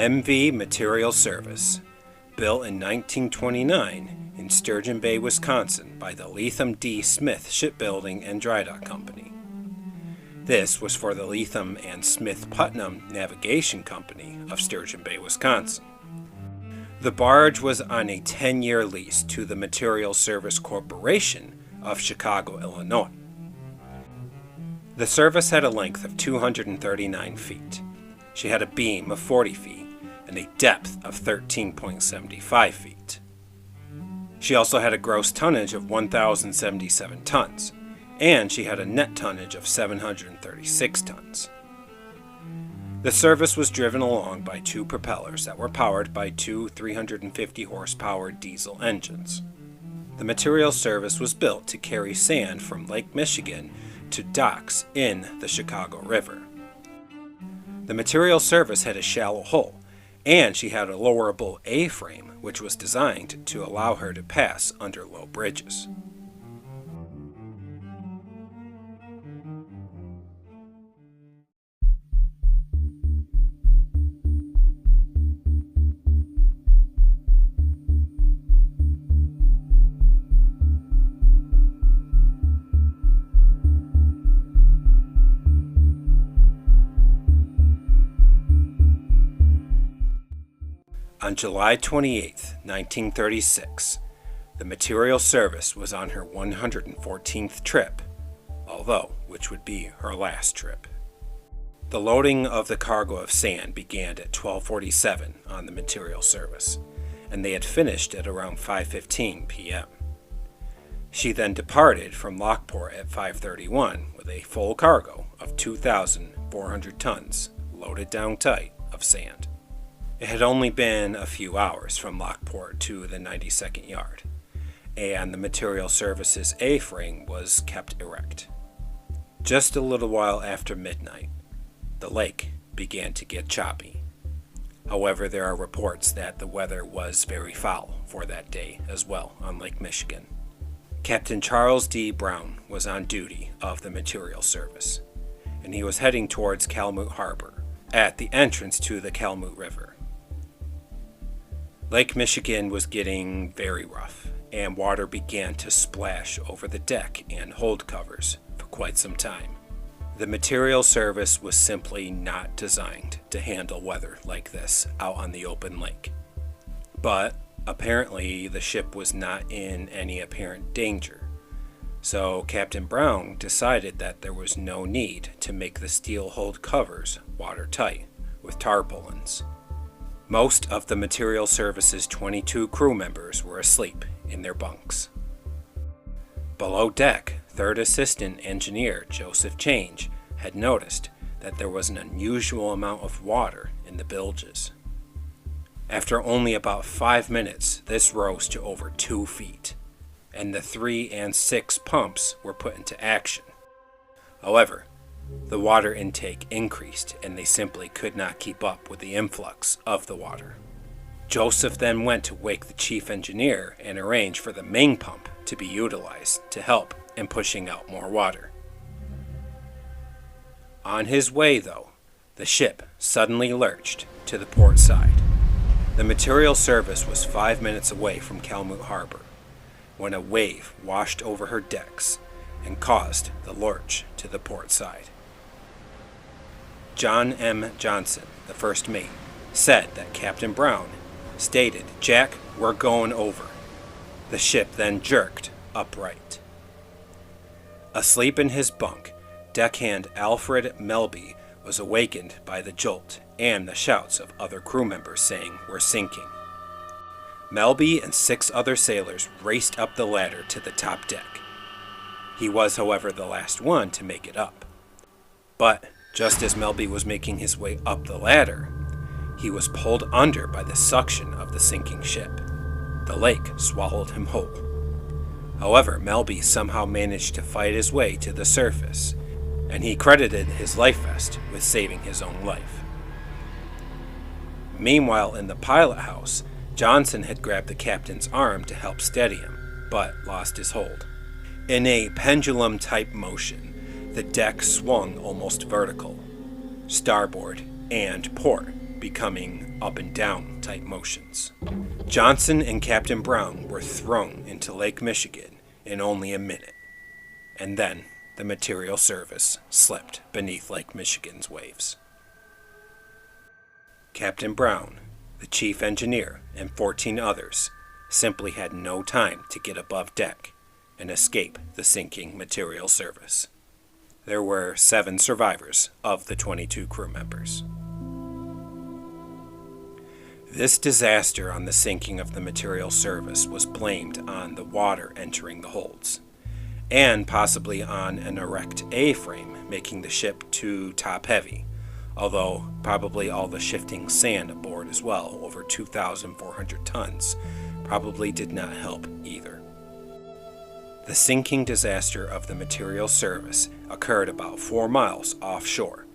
MV Material Service, built in 1929 in Sturgeon Bay, Wisconsin by the Latham D. Smith Shipbuilding and Drydock Company. This was for the Latham and Smith Putnam Navigation Company of Sturgeon Bay, Wisconsin. The barge was on a 10-year lease to the Material Service Corporation of Chicago, Illinois. The service had a length of 239 feet. She had a beam of 40 feet and a depth of 13.75 feet. She also had a gross tonnage of 1,077 tons, and she had a net tonnage of 736 tons. The service was driven along by two propellers that were powered by two 350 horsepower diesel engines. The Material Service was built to carry sand from Lake Michigan to docks in the Chicago River. The Material Service had a shallow hull, and she had a lowerable A-frame which was designed to allow her to pass under low bridges. On July 28, 1936, the Material Service was on her 114th trip, which would be her last trip. The loading of the cargo of sand began at 12:47 on the Material Service, and they had finished at around 5:15 p.m. She then departed from Lockport at 5:31 with a full cargo of 2,400 tons, loaded down tight, of sand. It had only been a few hours from Lockport to the 92nd yard, and the Material Service's A-frame was kept erect. Just a little while after midnight, the lake began to get choppy. However, there are reports that the weather was very foul for that day as well on Lake Michigan. Captain Charles D. Brown was on duty of the Material Service, and he was heading towards Calumet Harbor at the entrance to the Calumet River. Lake Michigan was getting very rough, and water began to splash over the deck and hold covers for quite some time. The Material Service was simply not designed to handle weather like this out on the open lake. But apparently the ship was not in any apparent danger, so Captain Brown decided that there was no need to make the steel hold covers watertight with tarpaulins. Most of the Material Service's 22 crew members were asleep in their bunks. Below deck, Third Assistant Engineer Joseph Change had noticed that there was an unusual amount of water in the bilges. After only about 5 minutes, this rose to over 2 feet, and the 3 and 6 pumps were put into action. However, the water intake increased, and they simply could not keep up with the influx of the water. Joseph then went to wake the chief engineer and arrange for the main pump to be utilized to help in pushing out more water. On his way, though, the ship suddenly lurched to the port side. The Material Service was 5 minutes away from Calumet Harbor when a wave washed over her decks and caused the lurch to the port side. John M. Johnson, the first mate, said that Captain Brown stated, "Jack, we're going over." The ship then jerked upright. Asleep in his bunk, deckhand Alfred Melby was awakened by the jolt and the shouts of other crew members saying, "We're sinking." Melby and 6 other sailors raced up the ladder to the top deck. He was, however, the last one to make it up. But just as Melby was making his way up the ladder, he was pulled under by the suction of the sinking ship. The lake swallowed him whole. However, Melby somehow managed to fight his way to the surface, and he credited his life vest with saving his own life. Meanwhile, in the pilot house, Johnson had grabbed the captain's arm to help steady him, but lost his hold. In a pendulum-type motion, the deck swung almost vertical. Starboard and port becoming up and down type motions. Johnson and Captain Brown were thrown into Lake Michigan in only a minute, and then the Material Service slipped beneath Lake Michigan's waves. Captain Brown, the chief engineer, and 14 others simply had no time to get above deck and escape the sinking Material Service. There were 7 survivors of the 22 crew members. This disaster on the sinking of the Material Service was blamed on the water entering the holds, and possibly on an erect A-frame, making the ship too top-heavy, although probably all the shifting sand aboard as well, over 2,400 tons, probably did not help either. The sinking disaster of the Material Service occurred about 4 miles offshore.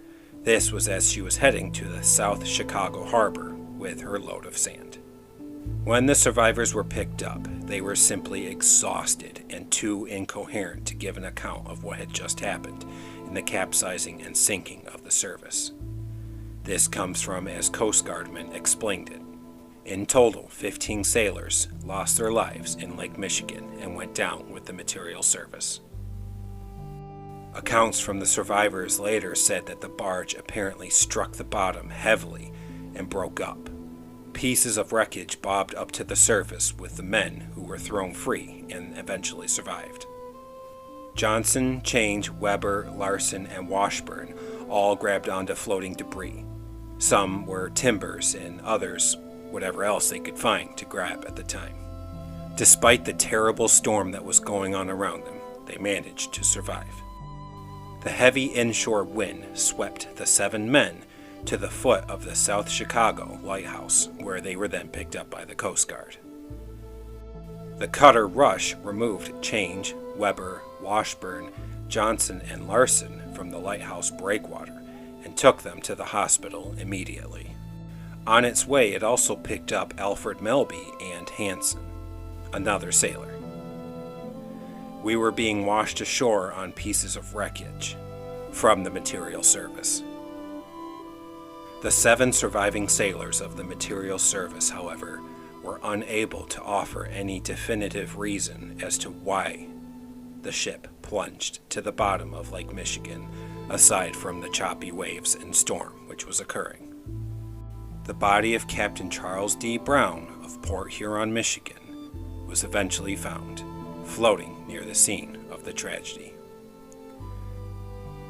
This was as she was heading to the South Chicago harbor with her load of sand. When the survivors were picked up, they were simply exhausted and too incoherent to give an account of what had just happened in the capsizing and sinking of the service. This comes from as Coast Guardmen explained it. In total, 15 sailors lost their lives in Lake Michigan and went down with the Material Service. Accounts from the survivors later said that the barge apparently struck the bottom heavily and broke up. Pieces of wreckage bobbed up to the surface with the men who were thrown free and eventually survived. Johnson, Change, Weber, Larson, and Washburn all grabbed onto floating debris. Some were timbers and others whatever else they could find to grab at the time. Despite the terrible storm that was going on around them, they managed to survive. The heavy inshore wind swept the 7 men to the foot of the South Chicago lighthouse, where they were then picked up by the Coast Guard. The cutter Rush removed Change, Weber, Washburn, Johnson, and Larson from the lighthouse breakwater and took them to the hospital immediately. On its way, it also picked up Alfred Melby and Hansen, another sailor. We were being washed ashore on pieces of wreckage from the Material Service. The 7 surviving sailors of the Material Service, however, were unable to offer any definitive reason as to why the ship plunged to the bottom of Lake Michigan, aside from the choppy waves and storm which was occurring. The body of Captain Charles D. Brown of Port Huron, Michigan, was eventually found, floating near the scene of the tragedy.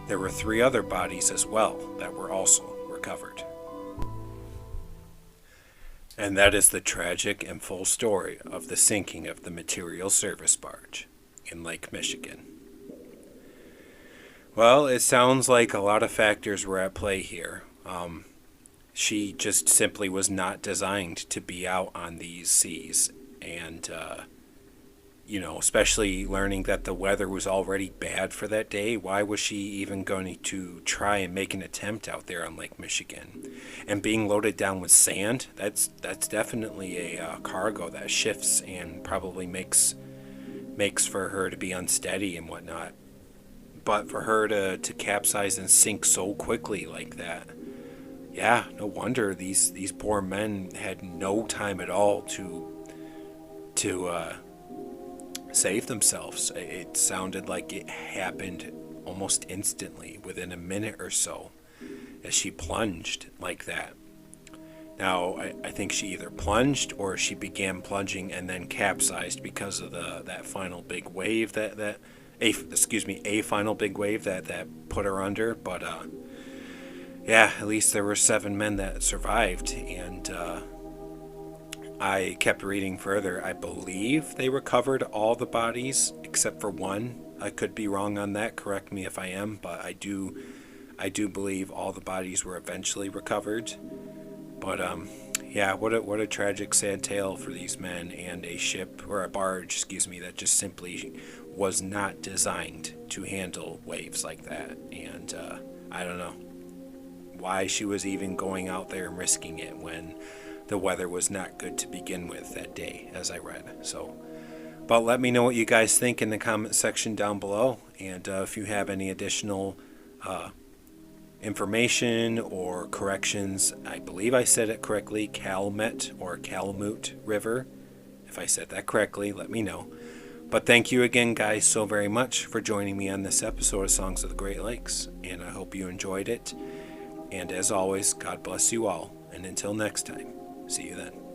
There were 3 other bodies as well that were also recovered. And that is the tragic and full story of the sinking of the Material Service barge in Lake Michigan. Well, it sounds like a lot of factors were at play here. She just simply was not designed to be out on these seas. And, especially learning that the weather was already bad for that day, why was she even going to try and make an attempt out there on Lake Michigan? And being loaded down with sand, that's definitely a cargo that shifts and probably makes for her to be unsteady and whatnot. But for her to capsize and sink so quickly like that, yeah, no wonder these poor men had no time at all to save themselves. It sounded like it happened almost instantly, within a minute or so, as she plunged like that. Now, I think she either plunged or she began plunging and then capsized because of that final big wave a final big wave that put her under. But yeah, at least there were 7 men that survived, and I kept reading further. I believe they recovered all the bodies except for 1. I could be wrong on that. Correct me if I am, but I do believe all the bodies were eventually recovered. But yeah, what a tragic, sad tale for these men and a ship, or a barge, that just simply was not designed to handle waves like that. And I don't know why she was even going out there and risking it when the weather was not good to begin with that day, as I read. So, but let me know what you guys think in the comment section down below, and if you have any additional information or corrections, I believe I said it correctly, Calumet or Calamute River. If I said that correctly, let me know. But thank you again, guys, so very much for joining me on this episode of Songs of the Great Lakes, and I hope you enjoyed it. And as always, God bless you all, and until next time, see you then.